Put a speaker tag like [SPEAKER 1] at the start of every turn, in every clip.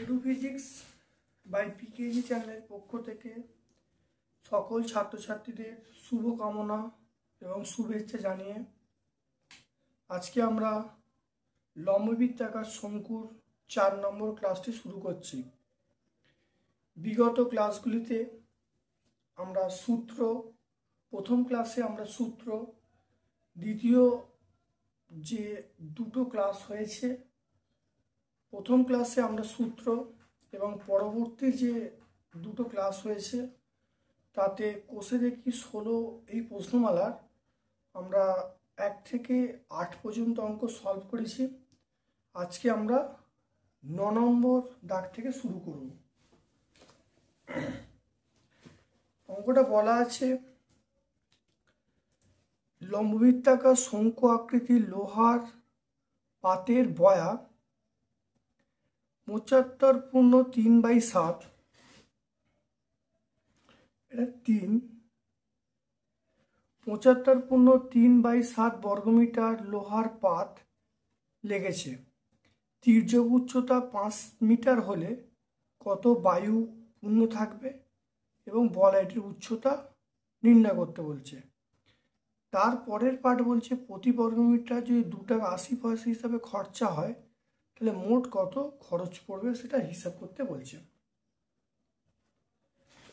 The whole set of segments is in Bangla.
[SPEAKER 1] এডুফিজিক্স বাই পিকেজি চ্যানেলের পক্ষ থেকে সকল ছাত্রছাত্রীদের শুভকামনা এবং শুভেচ্ছা জানিয়ে আজকে আমরা লম্ববৃত্তাকার শঙ্কুর 4 নম্বর ক্লাসটি শুরু করছি। বিগত ক্লাসগুলিতে আমরা সূত্র, প্রথম ক্লাসে আমরা সূত্র, দ্বিতীয় যে দুটো ক্লাস হয়েছে প্রথম ক্লাসে আমরা সূত্র এবং পরবর্তী যে দুটো ক্লাস হয়েছে তাতে কোষে দেখি 16 এই প্রশ্নমালার আমরা 1 থেকে 8 পর্যন্ত অঙ্ক সলভ করেছি। আজকে আমরা 9 নম্বর দাগ থেকে শুরু করব। অঙ্কটা বলা আছে, লম্ববৃত্তাকার শঙ্কু আকৃতির লোহার পাতের বয়া 75/3/7, এটা 3, 75/3/7 বর্গমিটার লোহার পাত লেগেছে। তির্যক উচ্চতা 5 মিটার হলে কত বায়ু পূর্ণ থাকবে এবং বলয়টির উচ্চতা নির্ণয় করতে বলছে। তারপরের পার্ট বলছে প্রতি বর্গমিটার যদি 2 টাকা 80 পয়সা হিসাবে খরচা হয় তাহলে মোট কত খরচ পড়বে সেটা হিসাব করতে বলছে।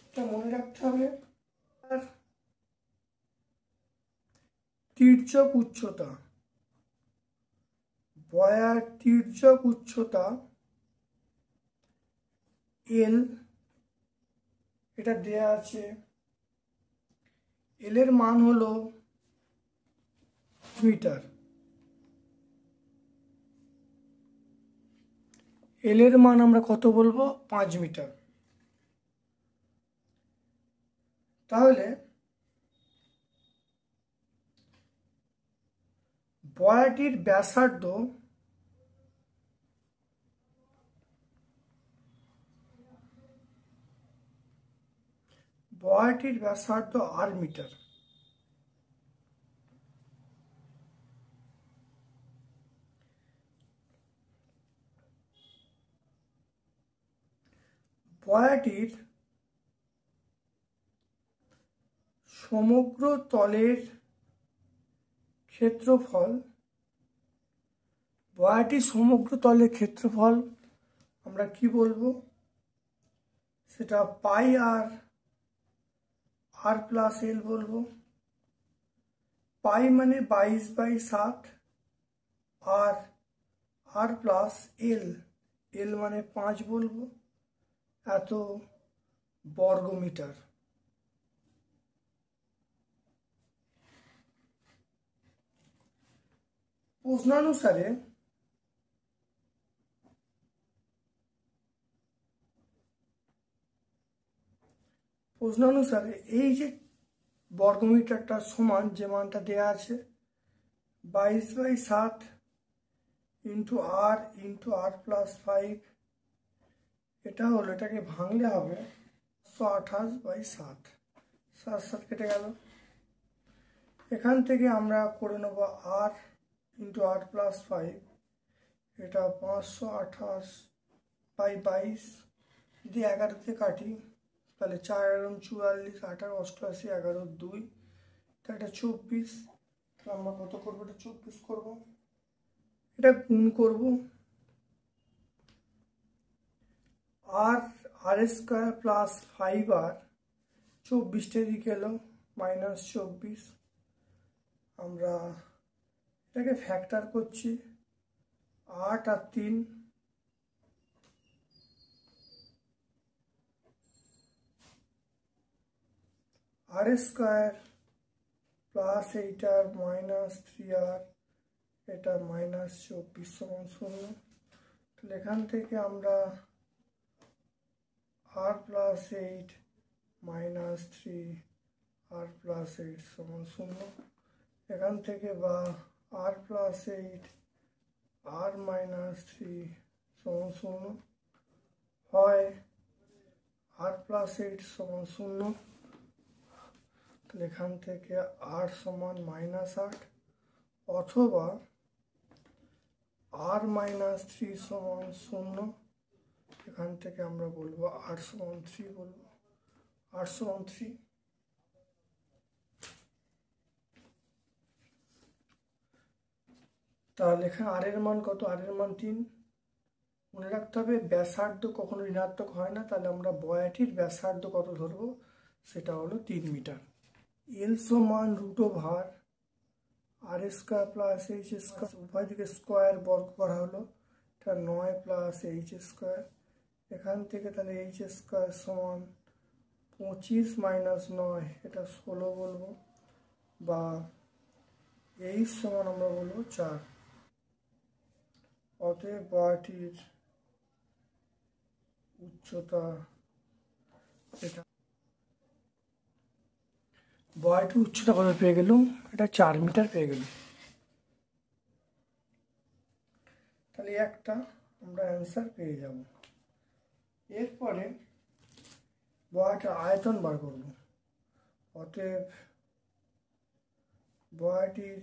[SPEAKER 1] এটা মনে রাখতে হবে। আর তির্যক উচ্চতা, বয়ার তির্যক উচ্চতা এল, এটা দেয়া আছে। এল এর মান হলো মিটার, এল এর মান আমরা কত বলবো? 5 মিটার। তাহলে বয়াটির ব্যাসার্ধ আর মিটার। বয়াটির সমগ্র তলের ক্ষেত্রফল, বয়াটির সমগ্র তলের ক্ষেত্রফল আমরা কি বলবো? সেটা পাই আর প্লাস এল বলবো। পাই মানে 22/7, আর প্লাস এল মানে 5 বলবো, এত বর্গমিটার। প্রশ্নানুসারে এই যে বর্গমিটারটা সমান যে মানটা দেয়া আছে 22/7 ইন্টু আর প্লাস 5, এটা হলো, এটাকে ভাঙলে হবে 128/7, 7 কেটে গেল। এখান থেকে আমরা করে নেব আর ইন্টু আর প্লাস 5, এটা 528/22, যদি 11তে কাটি তাহলে 4 এবং 44, 18, 88, 11, 2, তাহলে এটা 24। তাহলে আমরা কত করবো? এটা 24 করবো। এটা গুণ করব, আর স্কোয়ার প্লাস 5r, 24টা দিকে এলো -24। আমরা এটাকে ফ্যাক্টর করছি, 8 আর 3, r square plus 8r minus 3r, এটা -24 সমান 0। তাহলে এখান থেকে আমরা r plus 8 minus 3 r plus 8 সমান 0। এখান থেকে বা আর প্লাস 8 আর মাইনাস 3 সমান 0 হয়, আর প্লাস 8 সমান 0। তাহলে এখান থেকে 8 সমান -8, অথবা r - 3 সমান 0। এখান থেকে আমরা বলবো 8 সমান 3, বলবো 8 সমান 3। তাহলে এখানে r এর মান কত? r এর মান 3। মনে রাখতে হবে ব্যাসার্ধ কখনো ঋণাত্মক হয় না, তাহলে আমরা বয়াটির ব্যাসার্ধ কত ধরবো, সেটা হলো 3 মিটার। l সমান √r² প্লাস h², উভয় দিকে স্কোয়ার বর্গ করা হলো, এটা 9 প্লাস h²। এখান থেকে তাহলে h² সমান 25 মাইনাস 9, এটা 16 বলবো, বা h সমান আমরা বলবো 4। অতএব বয়াটির উচ্চতা, এটা বয়াটির উচ্চতা কত পেয়ে গেলাম? এটা 4 মিটার পেয়ে গেলাম। তাহলে একটা আমরা অ্যান্সার পেয়ে যাব। এরপরে বয়াটির আয়তন বার করব। অতএব বয়াটির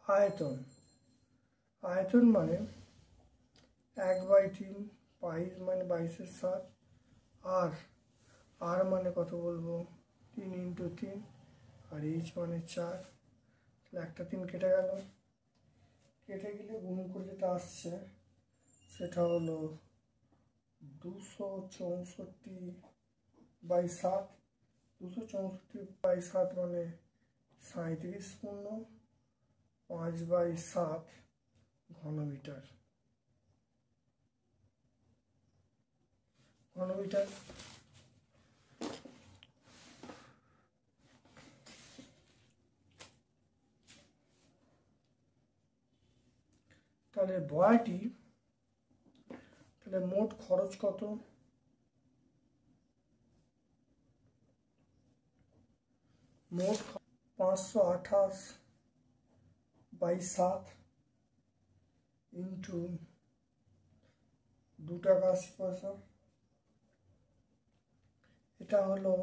[SPEAKER 1] আয়তন, আয়তন মানে 1/3, পাই মানে 22/7, আর মানে কত বলবো? 3 × 3, আর h মানে 4। তাহলে একটা 3 কেটে গেল, কেটে গেলে গুণ করে যেটা আসছে সেটা হলো 264/7। 264/7 মানে 37 পূর্ণ 5/7 ঘনমিটার। তাহলে বয়াটি, তাহলে মোট খরচ কত? মোট 528/7 ইন্টু 2 টাকা 80 পয়সা, এটা হলো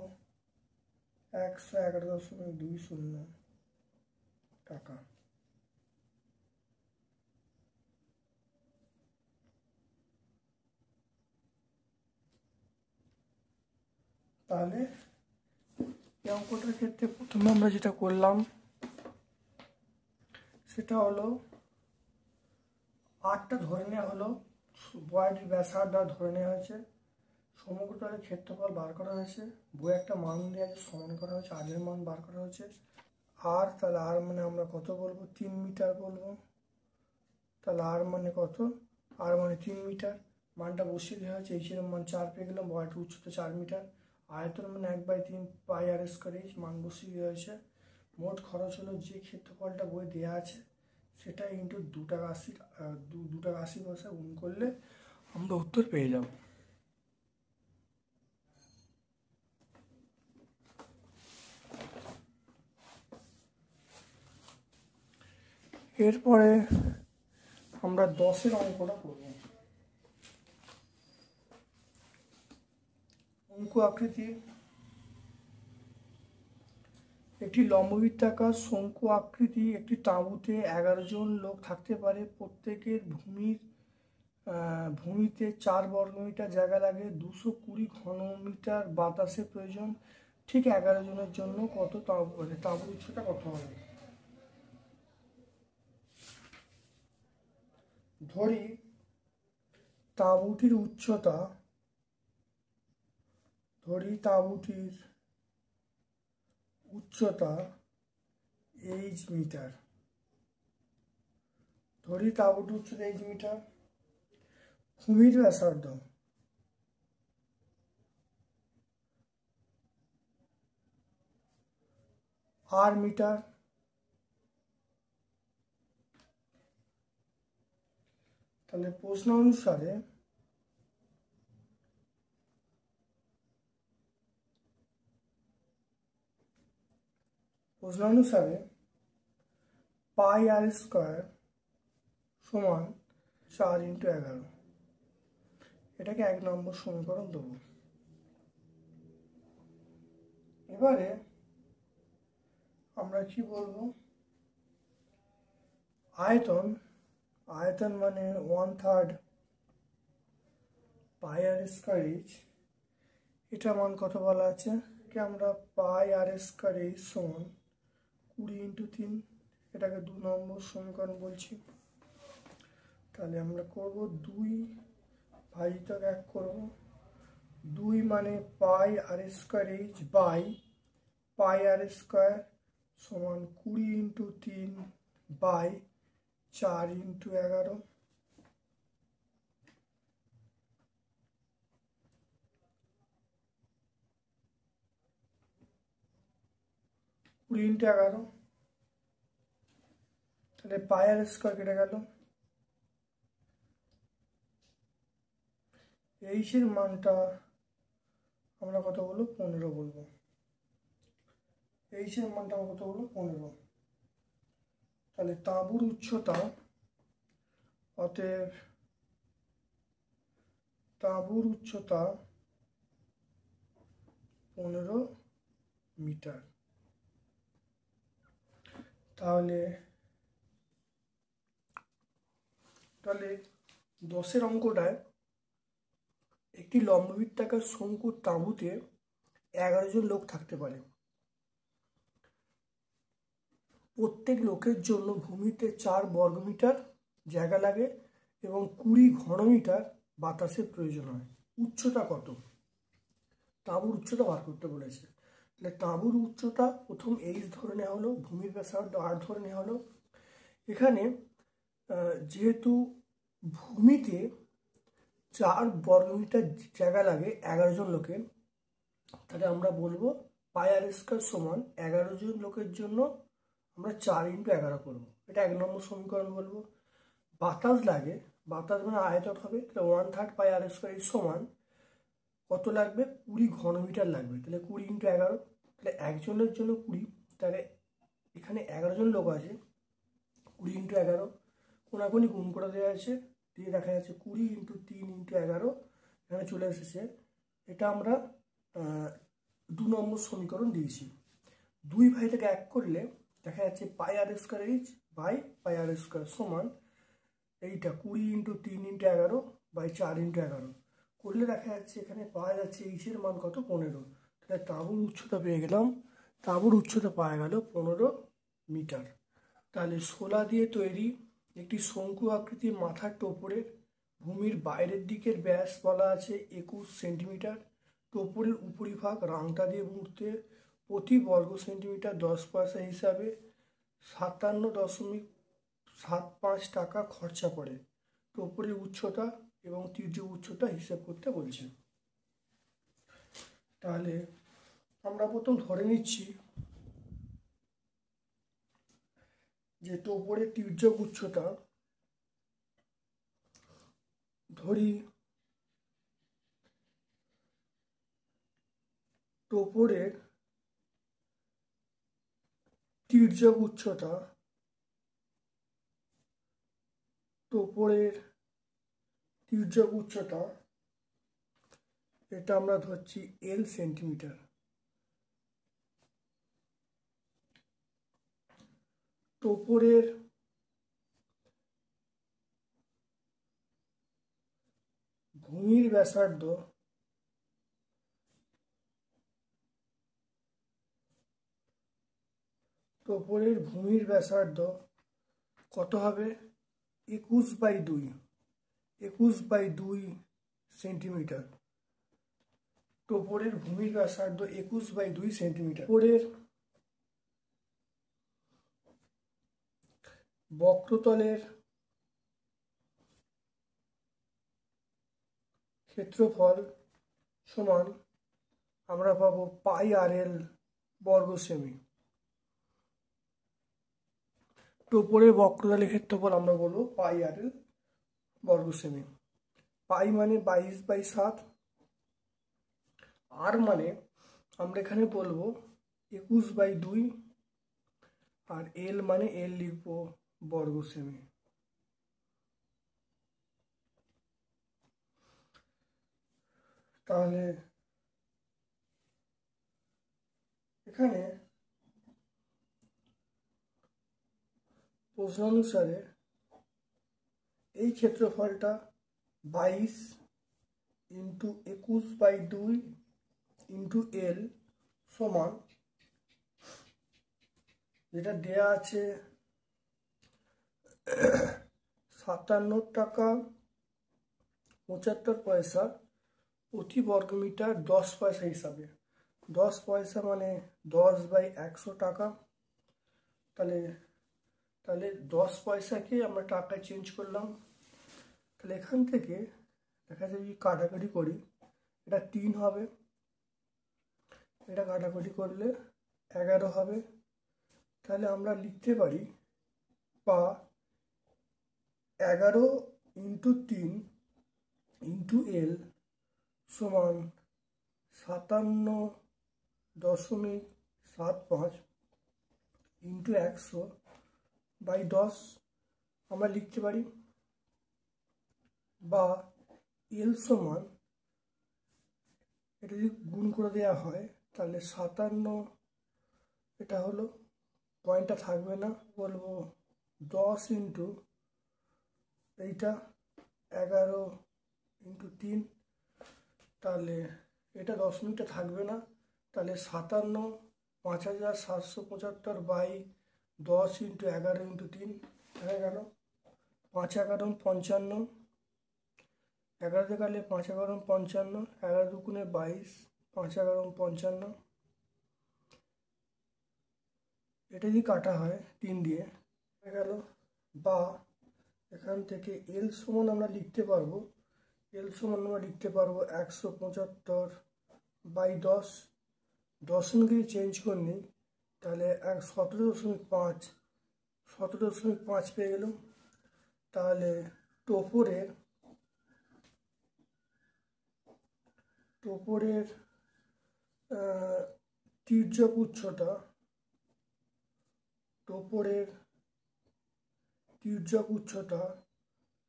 [SPEAKER 1] 111.20 টাকা। তাহলে এই অঙ্কটার ক্ষেত্রে প্রথমে আমরা যেটা করলাম সেটা হলো আটটা ধরে নেওয়া হলো, বয়াটির ব্যাসার্ধ ধরে নেওয়া হয়েছে, সমগ্রতলের ক্ষেত্রফল বার করা হয়েছে, বইয়ে একটা মান দেওয়া আছে সমান করা হয়েছে, r এর মান বার করা হয়েছে। আর তাহলে r মানে আমরা কত বলবো? 3 মিটার বলবো। তাহলে r মানে কত? r মানে 3 মিটার, মানটা বসিয়ে দেওয়া হয়েছে, h এর মান 4 পেয়ে গেলাম, বয়াটির উচ্চতা 4 মিটার, আয়তন মানে 1/3 পাই r², মান বসিয়ে দেওয়া হয়েছে। মোট খরচ হলো যে ক্ষেত্রফলটা বই দেওয়া আছে সেটা ইন্টু 2 টাকা 80 পয়সা গুণ করলে আমরা উত্তর পেয়ে যাব। এরপরে আমরা 10-এর অঙ্কটা করব। অঙ্ক আকৃতি, একটি লম্ববৃত্তাকার শঙ্কু আকৃতি একটি তাঁবুতে 11 জন লোক থাকতে পারে। প্রত্যেকের ভূমিতে 4 বর্গমিটার জায়গা লাগে। 220 ঘনমিটার বাতাসের প্রয়োজন। ঠিক 11 জনের জন্য কত তাঁবুর উচ্চতা কত হবে? ধরি তাঁবুটির উচ্চতা, h মিটার। ভূমির ব্যাসার্ধ r মিটার। তাহলে প্রশ্ন অনুসারে পাই r² সমান 4 × 11, এটাকে 1 নম্বর সমীকরণ দেবো। এবারে আমরা কি বলবো, আয়তন। আয়তন মানে 1/3 পাই আর স্কয়ার এইচ। এটা মান কত বলা আছে কি, আমরা পাই আর স্কয়ার এইচ সমান 20 × 3, এটাকে 2 নম্বর সমীকরণ বলছি। তাহলে আমরা করব 2 ভাজিত 1 করব। 2 মানে pi r square h by pi r square সমান 20 × 3 বাই 4 × 11। কুড়ি ইন্টু 11, তাহলে পাই আর স্কয়ার কেটে গেল। এইচের মানটা আমরা কত বলবো, 15 বলবো। এইচের মানটা আমরা কত বলবো, 15। তাহলে তাঁবুর উচ্চতা, অতএব তাঁবুর উচ্চতা 15 মিটার। তাহলে 10-এর অঙ্কটায় একটি লম্ববৃত্তাকার শঙ্কুর তাঁবুতে 11 জন লোক থাকতে পারে। প্রত্যেক লোকের জন্য ভূমিতে 4 বর্গমিটার জায়গা লাগে এবং 20 ঘনমিটার বাতাসের প্রয়োজন হয়। উচ্চতা কত? তাঁবুর উচ্চতা বার করতে বলেছে। তাহলে তাঁবুর উচ্চতা প্রথম এইচ ধরে নেওয়া হলো, ভূমির ব্যাসার্ধ আর ধরে নেওয়া হলো। এখানে যেহেতু ভূমিতে 4 বর্গমিটার জায়গা লাগে 11 জন লোকের, তাহলে আমরা বলবো পাই আর স্কয়ার সমান 11 জন লোকের জন্য আমরা 4 × 11 করবো। এটা 1 নম্বর সমীকরণ বলবো। বাতাস লাগে, বাতাস মানে আয়তন হবে, তাহলে 1/3 পাই আর স্কয়ার সমান কত লাগবে, 20 ঘনমিটার লাগবে। তাহলে 20 × 11, তাহলে একজনের জন্য 20, তাহলে এখানে 11 জন লোক আছে, 20 × 11 কোনাকুনি গুণ করে দেওয়া আছে, দিয়ে দেখা যাচ্ছে 20 × 3 × 11 এখানে চলে এসেছে। এটা আমরা 2 নম্বর সমীকরণ দিয়েছি। 2 ভাই থেকে 1 করলে দেখা যাচ্ছে pi r square h by pi r square সমান এইটা 20 × 3 × 11 বাই 4 × 11 করলে দেখা যাচ্ছে এখানে পাওয়া যাচ্ছে এইচের মান কত, 15। তাহলে তাঁবুর উচ্চতা পেয়ে গেলাম, তাঁবুর উচ্চতা পাওয়া গেল 15 মিটার। তাহলে শোলা দিয়ে তৈরি একটি শঙ্কু আকৃতির মাথার টোপরের ভূমির বাইরের দিকের ব্যাস বলা আছে 21 সেন্টিমিটার। টোপরের উপরিভাগ রাংটা দিয়ে মুড়তে প্রতি বর্গ সেন্টিমিটার 10 পয়সা হিসাবে 57.75 টাকা খরচা পড়ে। টোপরের উচ্চতা এবং তির্যক উচ্চতা হিসাব করতে বলছে। তাহলে আমরা প্রথম ধরে নিচ্ছি যে টোপরের তির্যক উচ্চতা, ধরি টোপরের তির্যক উচ্চতা, টোপরের তির্যক উচ্চতা এটা আমরা ধরছি L সেন্টিমিটার। টোপরের ভূমির ব্যাসার্ধ টোপরের ভূমির ব্যাসার্ধ কত হবে, 21/2 সেন্টিমিটার। টোপরের ভূমির ব্যাসার্ধ 21/2 সেন্টিমিটার। টোপরের বক্রতলের ক্ষেত্রফল সমান আমরা পাবো পাই আর এল বর্গ সেমি। টোপরের বক্রতলের ক্ষেত্রফল আমরা বলবো পাই আর এল বর্গ সেমি। পাই মানে 22/7, আর মানে আমরা এখানে বলবো 21/2, আর এল মানে এল লিখবো বর্গ সেমি। তাহলে এখানে প্রশ্নানুসারে এই ক্ষেত্রফলটা 22 ইন্টু 21/2 ইন্টু এল সমান, যেটা দেয়া আছে 57 টাকা 75 পয়সা প্রতি বর্গমিটার 10 পয়সা হিসাবে। 10 পয়সা মানে 10/100 টাকা। তাহলে 10 পয়সাকে আমরা টাকায় চেঞ্জ করলাম। তাহলে এখান থেকে দেখা যায় যদি কাটাকাটি করি, এটা 3 হবে, এটা কাটাকাটি করলে 11 হবে। তাহলে আমরা লিখতে পারি বা 11 ইন্টু 3 ইন্টু এল সমান 57.75 ইন্টু 100/10 আমরা লিখতে পারি। বা এল সমান, এটা যদি গুণ করে দেওয়া হয় তাহলে 57, এটা হলো পয়েন্টটা থাকবে না, বলবো 10 ইন্টু এইটা 11 ইন্টু 3, তাহলে এটা দশমিকটা থাকবে না। তাহলে 57 5775/10 ইন্টু 11 ইন্টু 3 হয়ে গেল 5 11 55, 11 দিয়ে কাটলে 5 11 55, 11 দুগুণে 22, 5 11 55। এটা যদি কাটা হয় 3 দিয়ে হয়ে গেল। বা এখান থেকে এল সমান আমরা লিখতে পারবো, 175/10, দশমিক যদি চেঞ্জ করে নিই তাহলে 17.5 পেয়ে গেলাম। তাহলে টোপরের তির্যক উচ্চতা, টোপরের তির্যক উচ্চতা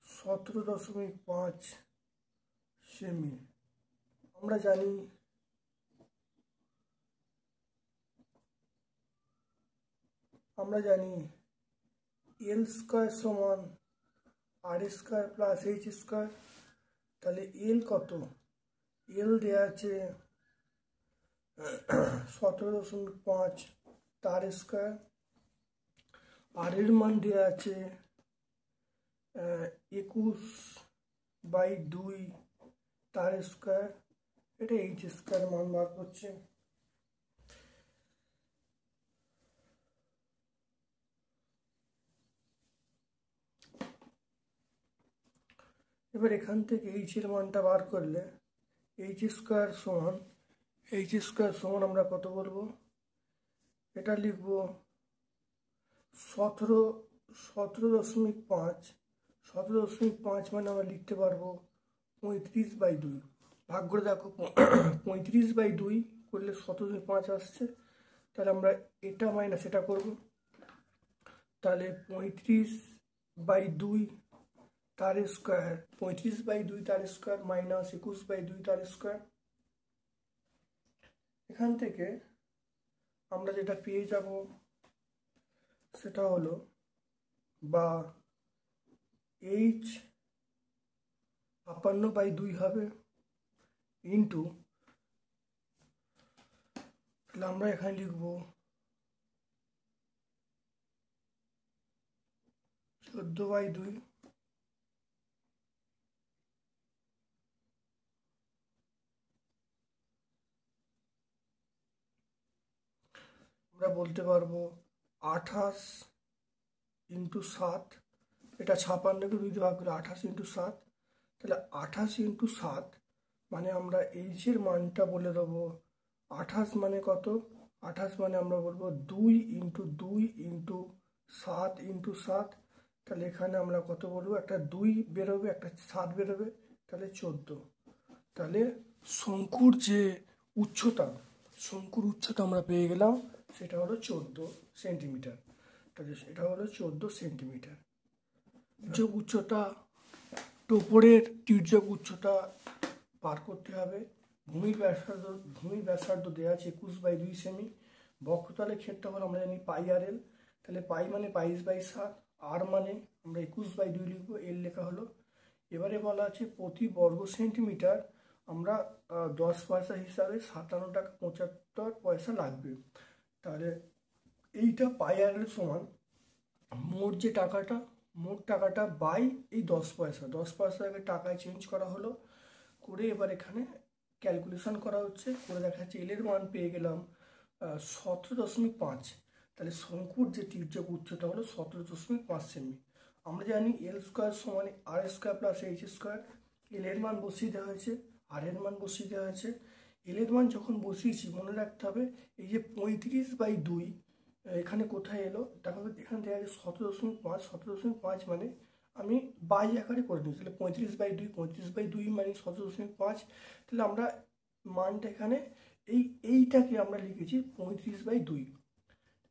[SPEAKER 1] 17.5 সেমি। আমরা জানি এল স্কয়ার সমান আর স্কয়ার প্লাস এইচ স্কয়ার। তাহলে এল কত? এল দেওয়া আছে 17.5 তার স্কয়ার, আর এর মান দেওয়া আছে 21/2 তার স্কয়ার, এটা এইচ স্কয়ার মান বার করছে। এবার এখান থেকে এইচ এর মানটা বার করলে এইচ স্কয়ার সমান আমরা কত বলবো? এটা লিখবো 17.5 মানে আমরা লিখতে পারবো 35/2। ভাগ করে দেখো 35/2 করলে 17.5 আসছে। তাহলে আমরা এটা মাইনাস এটা করবো, তাহলে 35/2 তার স্কয়ার, 35/2 তার স্কয়ার মাইনাস 21/2 তার স্কয়ার। এখান থেকে আমরা যেটা পেয়ে যাব সেটা হলো বা এইচ 52/2 হবে ইন্টু, তাহলে আমরা এখানে লিখবো 14/2 আমরা বলতে পারবো 28 ইন্টু 7, এটা 56কে 2 দিয়ে ভাগ করে 28 ইন্টু 7, তাহলে 28 ইন্টু 7 মানে আমরা এইচের মানটা বলে দেবো 28 মানে কত? 28 মানে আমরা বলবো 2 ইন্টু 2 ইন্টু 7 ইন্টু 7, তাহলে এখানে আমরা কত বলবো? একটা 2 বেরোবে, একটা 7 বেরোবে, তাহলে 14। তাহলে শঙ্কুর উচ্চতা আমরা পেয়ে গেলাম, সেটা হলো 14 সেন্টিমিটার। তাহলে এটা হলো 14 সেন্টিমিটার। তির্যক উচ্চতা, টোপরের তির্যক উচ্চতা পার করতে হবে। ভূমির ব্যাসার্ধ দেওয়া আছে 21/2 সেমি, বক্রতলের ক্ষেত্রফল আমরা জানি পাই আর এল, তাহলে পাই মানে 22/7, আর মানে আমরা 21/2 লিখবো, এল লেখা হলো। এবারে বলা আছে প্রতি বর্গ সেন্টিমিটার আমরা 10 পয়সা হিসাবে 57 টাকা 75 পয়সা লাগবে। তাহলে এইটা পাই আর এল সমান মোট যে টাকাটা, মোট টাকাটা বাই এই 10 পয়সা, 10 পয়সাকে টাকায় চেঞ্জ করা হলো, করে এবার এখানে ক্যালকুলেশন করা হচ্ছে, করে দেখা যাচ্ছে এল এর মান পেয়ে গেলাম 17.5। তাহলে শঙ্কুর যে তির্যক উচ্চতা হলো 17.5 সেমি। আমরা জানি এল স্কোয়ার সমান আর স্কোয়ার প্লাস এইচ স্কোয়ার। এল এর মান বসিয়ে দেওয়া হয়েছে, আর এর মান বসিয়ে দেওয়া হয়েছে। এল এর মান যখন বসিয়েছি মনে রাখতে হবে এই যে 35/2 এখানে কোথায় এলো, দেখো এখান থেকে আছে 17.5, 17.5 মানে আমি বাই আকারে করে নিই, তাহলে 35/2, 35/2 মানে 17.5। তাহলে আমরা মানটা এখানে এইটাকে আমরা লিখেছি 35/2।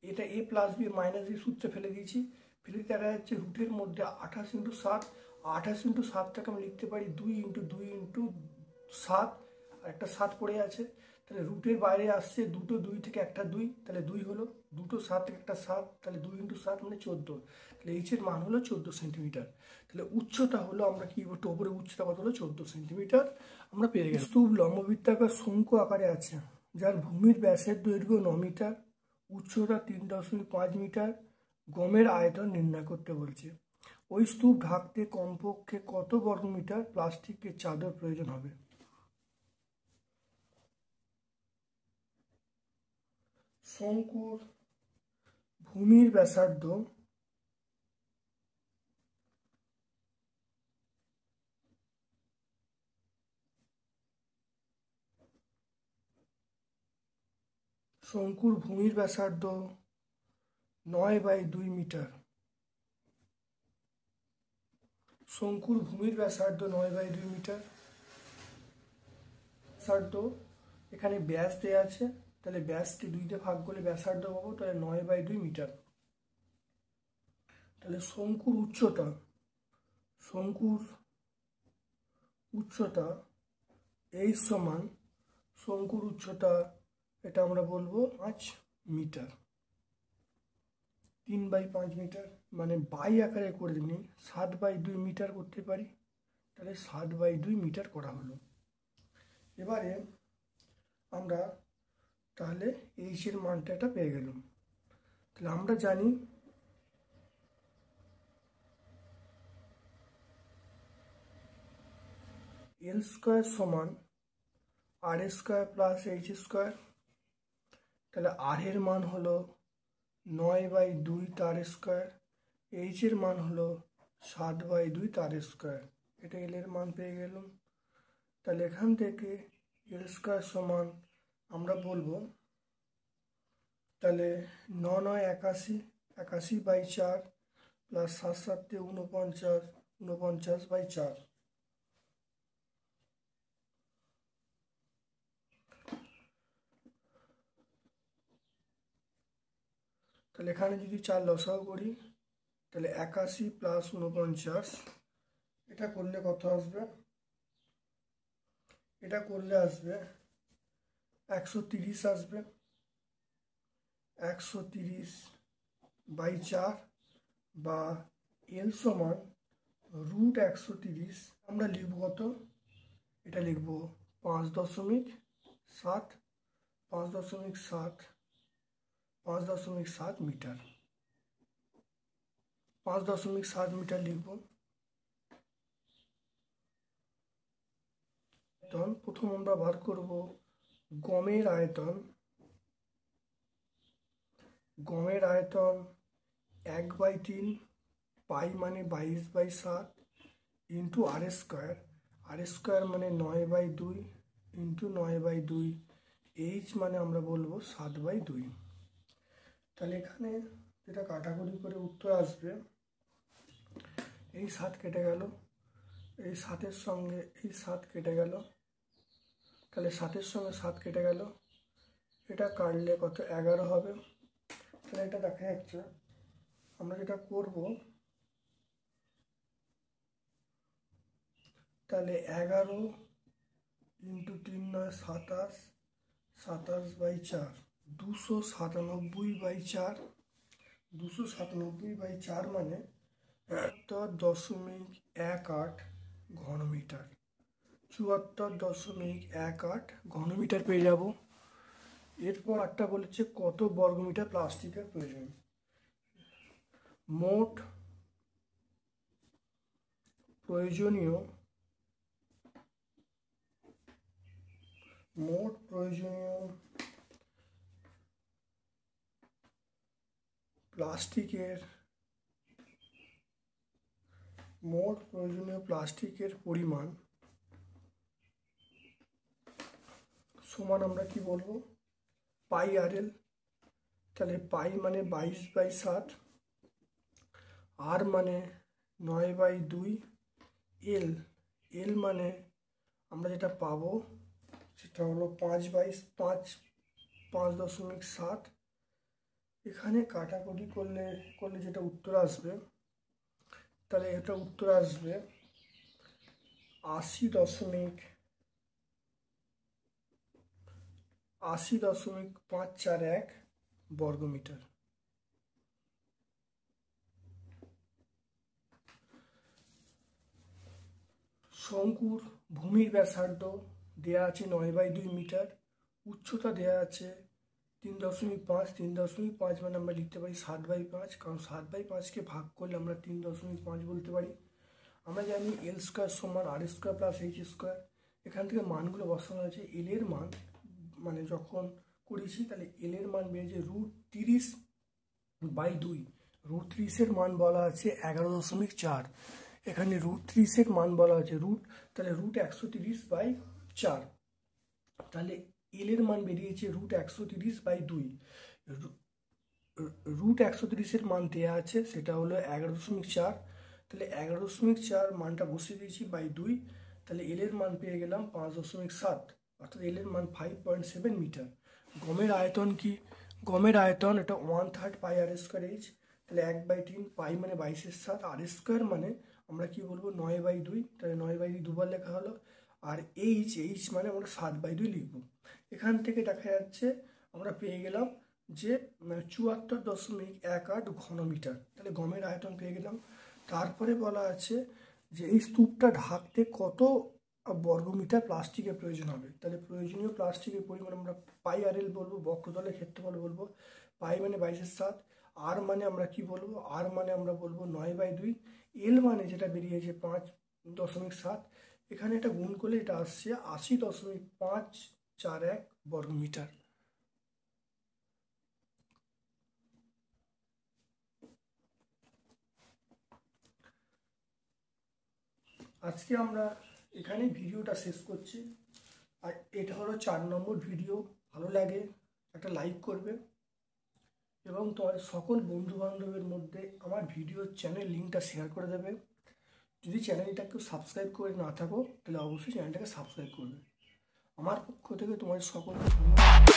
[SPEAKER 1] এটা এ প্লাস বি মাইনাস বি সূত্রে ফেলে দিয়েছি, ফেলে দেখা যাচ্ছে রুটের মধ্যে 28x7, 28x7টাকে আমি লিখতে পারি 2x2x7, আর একটা 7 পড়ে আছে। তাহলে রুটের বাইরে আসছে দুটো 2 থেকে একটা 2, তাহলে 2 হলো, দুটো 7 থেকে একটা 7, তাহলে 2x7 মানে 14। তাহলে এইচের মান হলো 14 সেন্টিমিটার। তাহলে উচ্চতা হলো আমরা কি ওপরে উচ্চতা কত হলো 14 সেন্টিমিটার আমরা পেয়ে গেছি। স্তূপ লম্ববৃত্তাকার শঙ্কু আকারে আছে, যার ভূমির ব্যাসের দৈর্ঘ্য 9 মিটার, উচ্চতা 3.5 মিটার, গমের আয়তন নির্ণয় করতে বলছে। ওই স্তূপ ঢাকতে কমপক্ষে কত বর্গমিটার প্লাস্টিকের চাদর প্রয়োজন হবে? শঙ্কুর ভূমির ব্যাসার্ধ শঙ্কুর ভূমির ব্যাসার্ধ 9/2 মিটার। শঙ্কুর ভূমির ব্যাসার্ধ 9/2 মিটার। ব্যাসার্ধ এখানে ব্যাস দেওয়া আছে, তাহলে ব্যাসকে 2 দিয়ে ভাগ করলে ব্যাসার্ধ পাবো, তাহলে 9/2 মিটার। তাহলে শঙ্কুর উচ্চতা এইচ সমান শঙ্কুর উচ্চতা, এটা আমরা বলবো 5 মিটার, 3/5 মিটার, মানে বাই আকারে করে নিই 7/2 মিটার করতে পারি, তাহলে 7/2 মিটার করা হলো। এবারে আমরা তাহলে এইচ এর মানটা এটা পেয়ে গেলাম। তাহলে আমরা জানি এল স্কোয়ার সমান আর স্কোয়ার প্লাস এইচ স্কোয়ার। তাহলে আর এর মান হলো 9/2 তার স্কোয়ার, এইচ এর মান হলো 7/2 তার স্কোয়ার, এটা এল এর মান পেয়ে গেলাম। তাহলে এখান থেকে এল স্কোয়ার সমান আমরা বলবো, তাহলে 9 81, 81/4 প্লাস 7 7 49, 49/4। তাহলে এখানে যদি 4 লসাগু করি, তাহলে 81 প্লাস 49, এটা করলে কত আসবে? এটা করলে আসবে 130 আসবে, 130/4 বা এল সমান √130। আমরা লিখব কত? এটা লিখব 5.7, 5.7, 5.7 মিটার, 5.7 মিটার লিখব। প্রথম আমরা বার করব গমের আয়তন। গমের আয়তন 1/3 পাই মানে 22/7 ইন্টু আর স্কোয়ার, আর স্কোয়ার মানে 9/2 ইন্টু 9/2, এইচ মানে আমরা বলবো 7/2। তাহলে এখানে যেটা কাটাকুটি করে উত্তর আসবে, এই 7 কেটে গেল, এই 7-এর সঙ্গে এই 7 কেটে গেল, তাহলে 7-এর সঙ্গে 7 কেটে গেল, এটা কাটলে কত 11 হবে। তাহলে এটা দেখা যাচ্ছে আমরা যেটা করব, তাহলে 11 ইন্টু 3 9 27, 27/4, 297/4, 297/4 মানে 74.18 ঘনমিটার, 74.18 ঘনমিটার পেয়ে যাব। এরপর একটা বলেছে কত বর্গমিটার প্লাস্টিকের প্রয়োজন। মোট প্রয়োজনীয় প্লাস্টিকের পরিমাণ সমান আমরা কি বলবো, পাই RL। তাহলে পাই মানে 22/7, আর মানে 9/2, এল মানে আমরা যেটা পাবো সেটা হলো 5/7। এখানে কাটাকুটি করলে যেটা উত্তর আসবে, তাহলে এটা উত্তর আসবে 80.541 বর্গমিটার। শঙ্কুর ভূমির ব্যাসার্ধ দেয়া আছে 9/2 মিটার, উচ্চতা দেয়া আছে 3.5, 3.5 মানে আমরা লিখতে পারি 7/5, কারণ 7/5কে ভাগ করলে আমরা 3.5 বলতে পারি। আমরা জানি L² সমান R² প্লাস H²। এখান থেকে মানগুলো বসানো আছে। এল এর মান মানে যখন করেছি তাহলে এল এর মান বেরিয়েছে √30/2, √30 মান বলা আছে 11.4। এখানে √30 মান বলা আছে তাহলে √130/4, তাহলে এল এর মান বেরিয়েছে √130/2। √130 মান দেওয়া আছে সেটা হলো 11.4, তাহলে 11.4 মানটা বসিয়ে দিয়েছি /2, তাহলে এল এর মান পেয়ে গেলাম 5.7, অর্থাৎ এল এর মান 5.7 মিটার। গমের আয়তন কি? গমের আয়তন এটা 1/3 পাই R²H, তাহলে 1/3, পাই মানে 22/7, R² মানে আমরা কি বলবো 9/2, তাহলে 9/2 দুবার লেখা হলো, আর এইচ মানে আমরা 7/2 লিখবো। এখান থেকে দেখা যাচ্ছে আমরা পেয়ে গেলাম যে 74.18 ঘনমিটার, তাহলে গমের আয়তন পেয়ে গেলাম। তারপরে বলা আছে যে এই স্তূপটা ঢাকতে কত বর্গমিটার প্লাস্টিকের প্রয়োজন হবে। তাহলে প্রয়োজনীয় প্লাস্টিকের পরিমাণ আমরা পাই RL বলবো, বক্রতলের ক্ষেত্রফল বলবো। পাই মানে 22/7, আর মানে আমরা কি বলবো, আর মানে আমরা বলবো 9/2, এল মানে যেটা বেরিয়েছে 5.7, এখানে এটা গুণ করলে এটা আসছে 80.541 বর্গমিটার। আজকে আমরা এখানে ভিডিওটা শেষ করছি। আর এটা হলো 4 নম্বর ভিডিও। ভালো লাগে একটা লাইক করবে এবং তোমার সকল বন্ধু বান্ধবের মধ্যে আমার ভিডিওর চ্যানেল লিঙ্কটা শেয়ার করে দেবে। যদি চ্যানেলটাকে সাবস্ক্রাইব করে না থাকো তাহলে অবশ্যই চ্যানেলটাকে সাবস্ক্রাইব করবে। আমার পক্ষ থেকে তোমার সকলকে ধন্যবাদ।